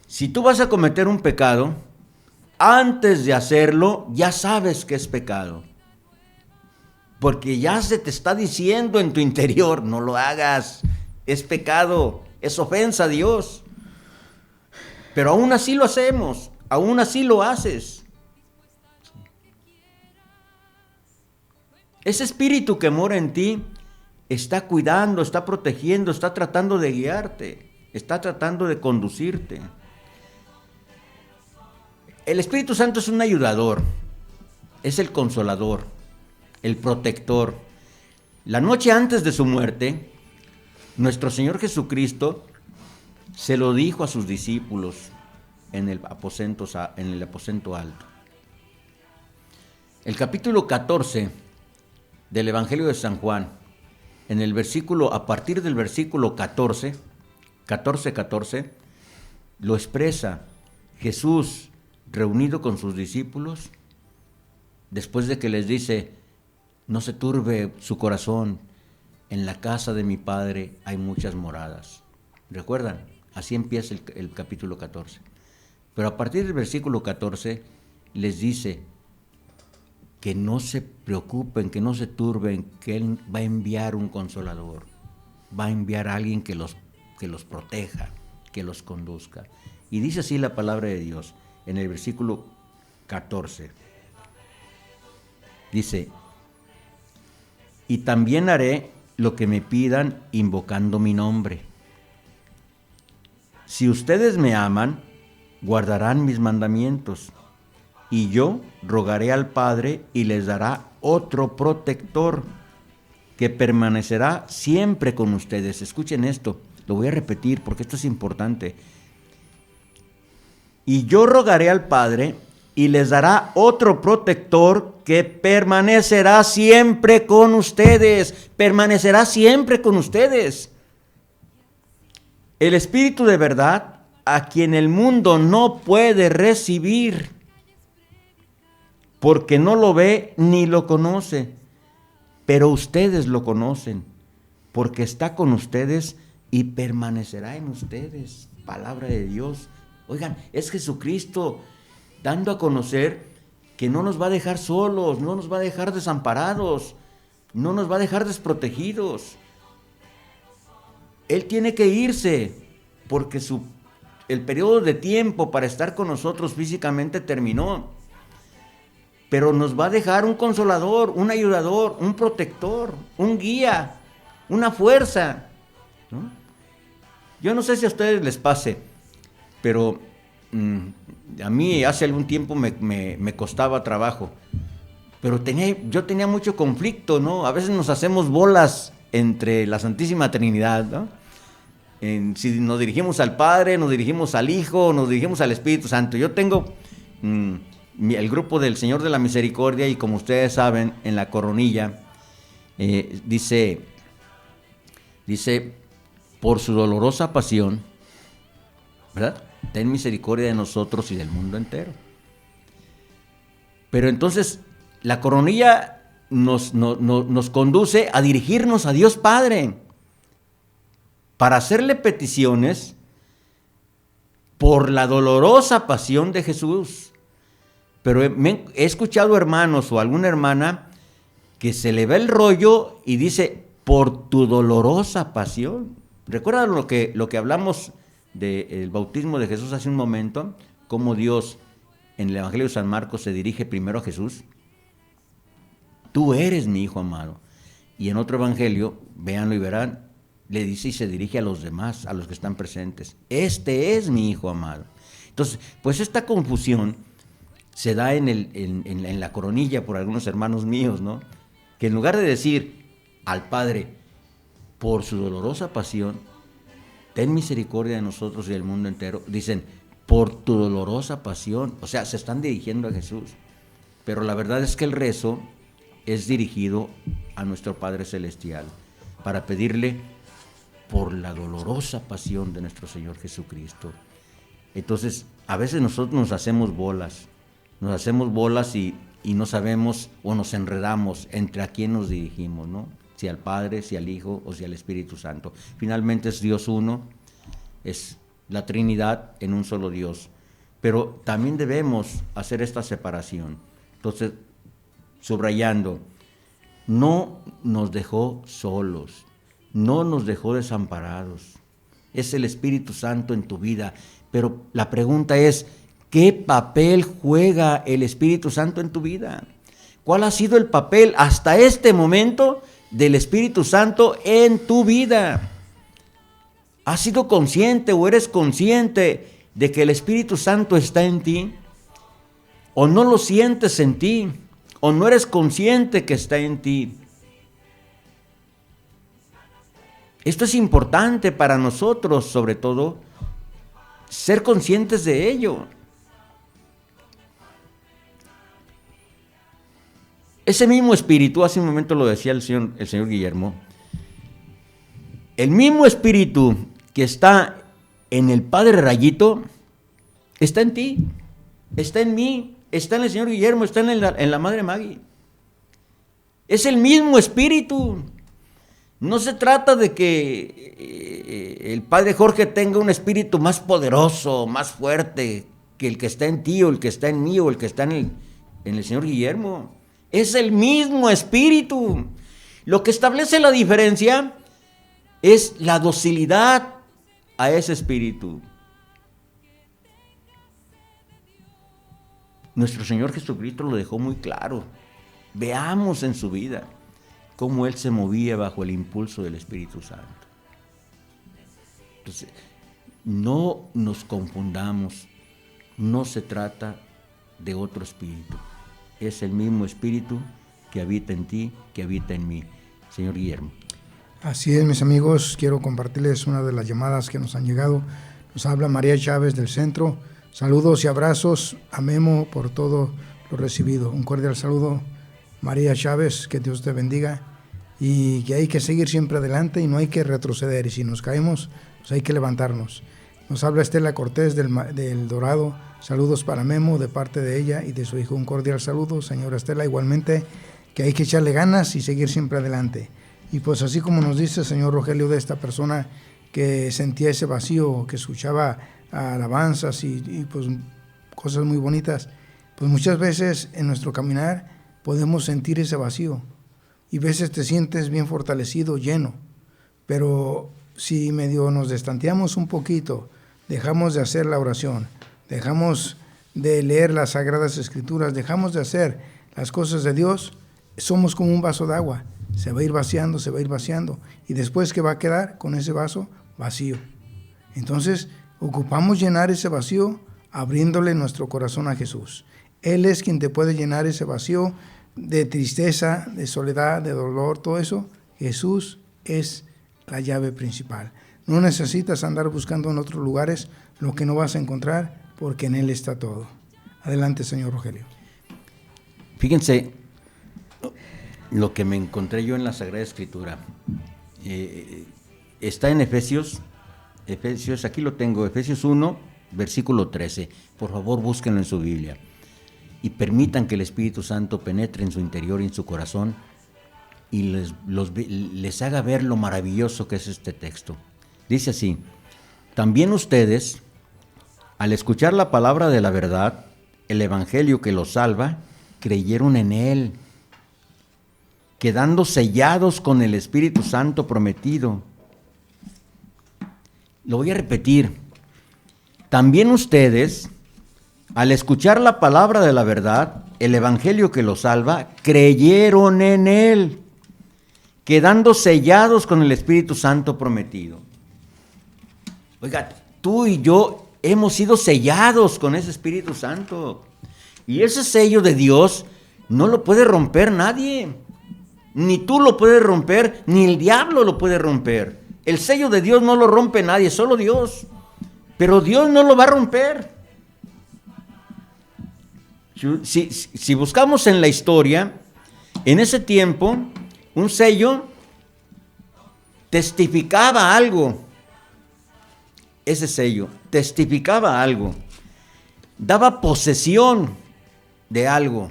Speaker 3: Si tú vas a cometer un pecado, antes de hacerlo ya sabes que es pecado. Porque ya se te está diciendo en tu interior, no lo hagas, es pecado, es ofensa a Dios. Pero aún así lo hacemos, aún así lo haces. Ese espíritu que mora en ti está cuidando, está protegiendo, está tratando de guiarte, está tratando de conducirte. El Espíritu Santo es un ayudador, es el consolador, el protector. La noche antes de su muerte, nuestro Señor Jesucristo se lo dijo a sus discípulos en el aposento alto. El capítulo 14 del Evangelio de San Juan, a partir del versículo 14, lo expresa Jesús reunido con sus discípulos, después de que les dice, no se turbe su corazón, en la casa de mi Padre hay muchas moradas. ¿Recuerdan? Así empieza el capítulo 14. Pero a partir del versículo 14 les dice que no se preocupen, que no se turben, que Él va a enviar un consolador, va a enviar a alguien que los proteja, que los conduzca. Y dice así la palabra de Dios en el versículo 14. Dice, y también haré lo que me pidan invocando mi nombre. Si ustedes me aman, guardarán mis mandamientos. Y yo rogaré al Padre y les dará otro protector que permanecerá siempre con ustedes. Escuchen esto, lo voy a repetir porque esto es importante. Y yo rogaré al Padre y les dará otro protector que permanecerá siempre con ustedes. Permanecerá siempre con ustedes. El Espíritu de verdad, a quien el mundo no puede recibir, porque no lo ve ni lo conoce, pero ustedes lo conocen, porque está con ustedes y permanecerá en ustedes. Palabra de Dios. Oigan, es Jesucristo dando a conocer que no nos va a dejar solos, no nos va a dejar desamparados, no nos va a dejar desprotegidos. Él tiene que irse porque el periodo de tiempo para estar con nosotros físicamente terminó. Pero nos va a dejar un consolador, un ayudador, un protector, un guía, una fuerza, ¿no? Yo no sé si a ustedes les pase, pero a mí hace algún tiempo me costaba trabajo. Pero yo tenía mucho conflicto, ¿no? A veces nos hacemos bolas entre la Santísima Trinidad, ¿no? Si nos dirigimos al Padre, nos dirigimos al Hijo, nos dirigimos al Espíritu Santo. Yo tengo el grupo del Señor de la Misericordia, y como ustedes saben, en la coronilla dice, por su dolorosa pasión, ¿verdad?, ten misericordia de nosotros y del mundo entero. Pero entonces la coronilla nos conduce a dirigirnos a Dios Padre para hacerle peticiones por la dolorosa pasión de Jesús. Pero he escuchado hermanos o alguna hermana que se le va el rollo y dice, por tu dolorosa pasión. ¿Recuerdan lo que hablamos del bautismo de Jesús hace un momento? Cómo Dios en el Evangelio de San Marcos se dirige primero a Jesús. Tú eres mi Hijo amado. Y en otro evangelio, véanlo y verán, le dice y se dirige a los demás, a los que están presentes. Este es mi Hijo amado. Entonces, pues esta confusión se da en la coronilla por algunos hermanos míos, ¿no? Que en lugar de decir al Padre, por su dolorosa pasión, ten misericordia de nosotros y del mundo entero, dicen, por tu dolorosa pasión. O sea, se están dirigiendo a Jesús. Pero la verdad es que el rezo es dirigido a nuestro Padre Celestial para pedirle por la dolorosa pasión de nuestro Señor Jesucristo. Entonces, a veces nosotros nos hacemos bolas y no sabemos o nos enredamos entre a quién nos dirigimos, ¿no? Si al Padre, si al Hijo o si al Espíritu Santo. Finalmente es Dios uno, es la Trinidad en un solo Dios. Pero también debemos hacer esta separación. Entonces, subrayando, no nos dejó solos, no nos dejó desamparados. Es el Espíritu Santo en tu vida. Pero la pregunta es, ¿qué papel juega el Espíritu Santo en tu vida? ¿Cuál ha sido el papel hasta este momento del Espíritu Santo en tu vida? ¿Has sido consciente o eres consciente de que el Espíritu Santo está en ti? ¿O no lo sientes en ti? ¿O no eres consciente que está en ti? Esto es importante para nosotros, sobre todo, ser conscientes de ello. Ese mismo espíritu, hace un momento lo decía el señor Guillermo, el mismo espíritu que está en el Padre Rayito, está en ti, está en mí, está en el señor Guillermo, está en la Madre Maggie. Es el mismo espíritu. No se trata de que el Padre Jorge tenga un espíritu más poderoso, más fuerte que el que está en ti o el que está en mí o el que está en el señor Guillermo. Es el mismo espíritu. Lo que establece la diferencia es la docilidad a ese espíritu. Nuestro Señor Jesucristo lo dejó muy claro. Veamos en su vida cómo Él se movía bajo el impulso del Espíritu Santo. Entonces, no nos confundamos. No se trata de otro espíritu. Es el mismo espíritu que habita en ti, que habita en mí. Señor Guillermo.
Speaker 2: Así es, mis amigos, quiero compartirles una de las llamadas que nos han llegado. Nos habla María Chávez del centro. Saludos y abrazos a Memo por todo lo recibido. Un cordial saludo, María Chávez, que Dios te bendiga, y que hay que seguir siempre adelante y no hay que retroceder, y si nos caemos, pues hay que levantarnos. Nos habla Estela Cortés del Dorado. Saludos para Memo de parte de ella y de su hijo. Un cordial saludo, señora Estela, igualmente, que hay que echarle ganas y seguir siempre adelante. Y pues así como nos dice el señor Rogelio de esta persona que sentía ese vacío, que escuchaba alabanzas y pues cosas muy bonitas, pues muchas veces en nuestro caminar podemos sentir ese vacío y veces te sientes bien fortalecido, lleno, pero si medio nos destanteamos un poquito, dejamos de hacer la oración, dejamos de leer las Sagradas Escrituras, dejamos de hacer las cosas de Dios, somos como un vaso de agua, se va a ir vaciando, y después ¿qué va a quedar con ese vaso? Vacío. Entonces ocupamos llenar ese vacío abriéndole nuestro corazón a Jesús. Él es quien te puede llenar ese vacío de tristeza, de soledad, de dolor, todo eso. Jesús es la llave principal. No necesitas andar buscando en otros lugares lo que no vas a encontrar, porque en Él está todo. Adelante, señor Rogelio.
Speaker 3: Fíjense lo que me encontré yo en la Sagrada Escritura. Está en Efesios, aquí lo tengo, Efesios 1, versículo 13. Por favor, búsquenlo en su Biblia. Y permitan que el Espíritu Santo penetre en su interior y en su corazón y les haga ver lo maravilloso que es este texto. Dice así: también ustedes, al escuchar la palabra de la verdad, el evangelio que los salva, creyeron en él, quedando sellados con el Espíritu Santo prometido. Lo voy a repetir. También ustedes, al escuchar la palabra de la verdad, el evangelio que los salva, creyeron en él, quedando sellados con el Espíritu Santo prometido. Oiga, tú y yo hemos sido sellados con ese Espíritu Santo. Y ese sello de Dios no lo puede romper nadie. Ni tú lo puedes romper, ni el diablo lo puede romper. El sello de Dios no lo rompe nadie, solo Dios. Pero Dios no lo va a romper. Si buscamos en la historia, en ese tiempo, un sello testificaba algo. Ese sello testificaba algo. Daba posesión de algo.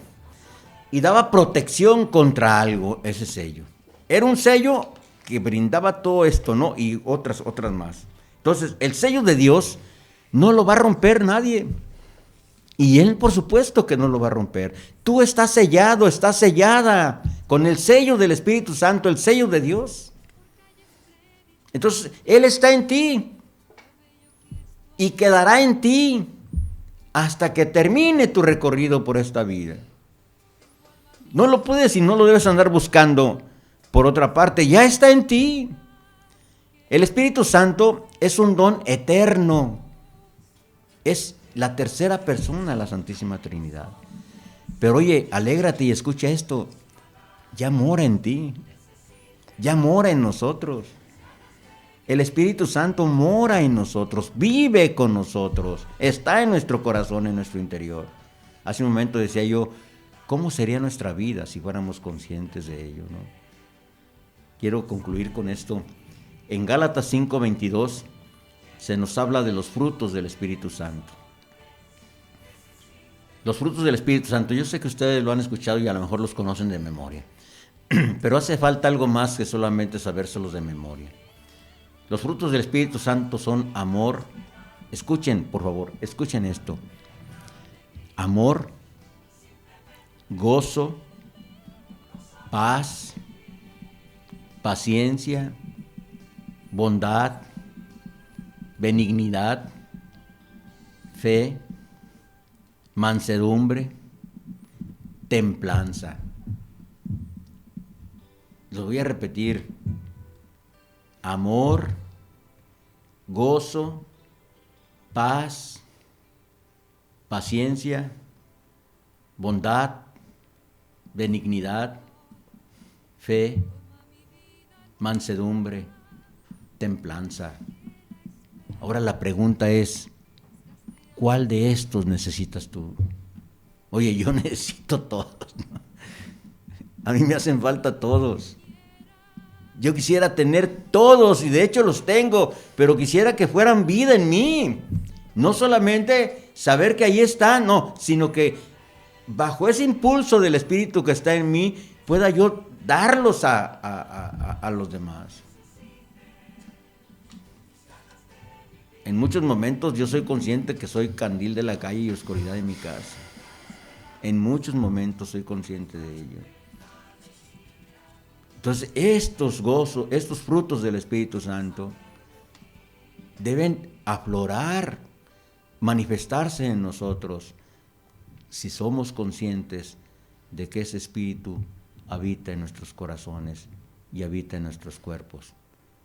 Speaker 3: Y daba protección contra algo, ese sello. Era un sello que brindaba todo esto, ¿no? Y otras más. Entonces, el sello de Dios no lo va a romper nadie. Y Él, por supuesto que no lo va a romper. Tú estás sellado, estás sellada con el sello del Espíritu Santo, el sello de Dios. Entonces, Él está en ti y quedará en ti hasta que termine tu recorrido por esta vida. No lo puedes y no lo debes andar buscando por otra parte, ya está en ti. El Espíritu Santo es un don eterno. Es la tercera persona de la Santísima Trinidad. Pero oye, alégrate y escucha esto. Ya mora en ti. Ya mora en nosotros. El Espíritu Santo mora en nosotros, vive con nosotros, está en nuestro corazón, en nuestro interior. Hace un momento decía yo, ¿cómo sería nuestra vida si fuéramos conscientes de ello, ¿no? Quiero concluir con esto. En Gálatas 5:22 se nos habla de los frutos del Espíritu Santo. Los frutos del Espíritu Santo, yo sé que ustedes lo han escuchado y a lo mejor los conocen de memoria, pero hace falta algo más que solamente sabérselos de memoria. Los frutos del Espíritu Santo son amor. Escuchen, por favor, escuchen esto. Amor, gozo, paz, paciencia, bondad, benignidad, fe, mansedumbre, templanza. Lo voy a repetir. Amor, gozo, paz, paciencia, bondad, benignidad, fe, mansedumbre, templanza. Ahora la pregunta es, ¿cuál de estos necesitas tú? Oye, yo necesito todos, ¿no? A mí me hacen falta todos. Yo quisiera tener todos, y de hecho los tengo, pero quisiera que fueran vida en mí. No solamente saber que ahí están, no, sino que bajo ese impulso del Espíritu que está en mí, pueda yo darlos a los demás. En muchos momentos yo soy consciente que soy candil de la calle y oscuridad de mi casa. En muchos momentos soy consciente de ello. Entonces, estos gozos, estos frutos del Espíritu Santo deben aflorar, manifestarse en nosotros, si somos conscientes de que ese Espíritu habita en nuestros corazones y habita en nuestros cuerpos.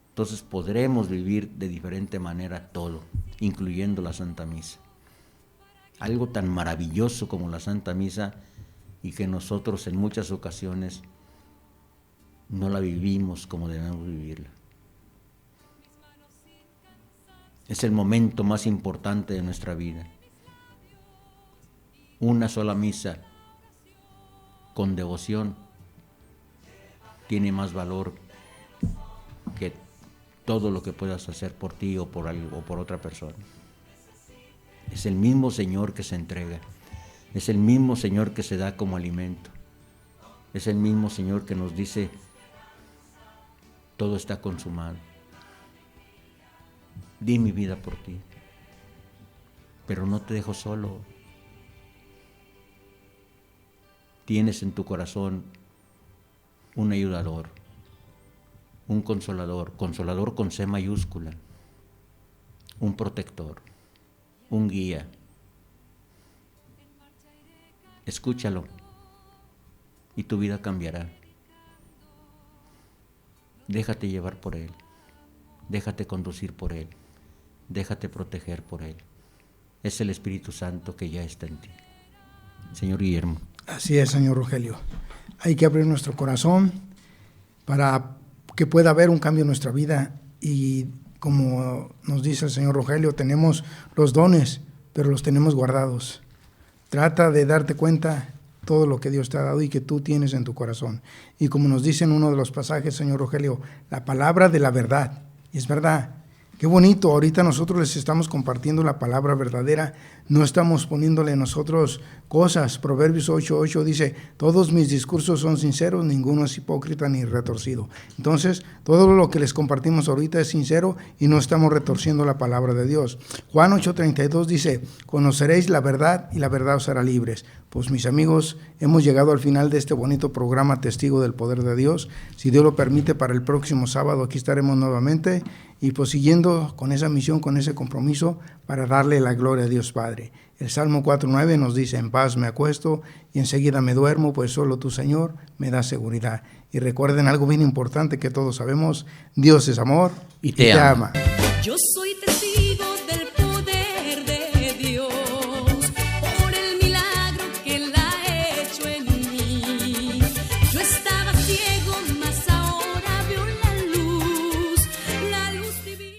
Speaker 3: Entonces podremos vivir de diferente manera todo, incluyendo la Santa Misa. Algo tan maravilloso como la Santa Misa, y que nosotros en muchas ocasiones no la vivimos como debemos vivirla. Es el momento más importante de nuestra vida. Una sola misa con devoción tiene más valor que todo lo que puedas hacer por ti o por algo o por otra persona. Es el mismo Señor que se entrega, es el mismo Señor que se da como alimento, es el mismo Señor que nos dice: todo está consumado. Di mi vida por ti, pero no te dejo solo. Tienes en tu corazón un ayudador, un consolador, consolador con C mayúscula, un protector, un guía. Escúchalo y tu vida cambiará. Déjate llevar por Él, déjate conducir por Él, déjate proteger por Él. Es el Espíritu Santo que ya está en ti. Señor Guillermo.
Speaker 2: Así es, señor Rogelio. Hay que abrir nuestro corazón para que pueda haber un cambio en nuestra vida, y como nos dice el señor Rogelio, tenemos los dones, pero los tenemos guardados. Trata de darte cuenta todo lo que Dios te ha dado y que tú tienes en tu corazón. Y como nos dice en uno de los pasajes, señor Rogelio, la palabra de la verdad. Y es verdad. Qué bonito, ahorita nosotros les estamos compartiendo la palabra verdadera, no estamos poniéndole nosotros cosas. Proverbios 8:8 dice: todos mis discursos son sinceros, ninguno es hipócrita ni retorcido. Entonces, todo lo que les compartimos ahorita es sincero y no estamos retorciendo la palabra de Dios. Juan 8:32 dice: conoceréis la verdad y la verdad os hará libres. Pues mis amigos, hemos llegado al final de este bonito programa Testigo del Poder de Dios. Si Dios lo permite, para el próximo sábado aquí estaremos nuevamente, y pues siguiendo con esa misión, con ese compromiso, para darle la gloria a Dios Padre. El Salmo 4:9 nos dice: en paz me acuesto y enseguida me duermo, pues solo tu Señor me da seguridad. Y recuerden algo bien importante que todos sabemos: Dios es amor y te ama.
Speaker 1: Yo soy testigo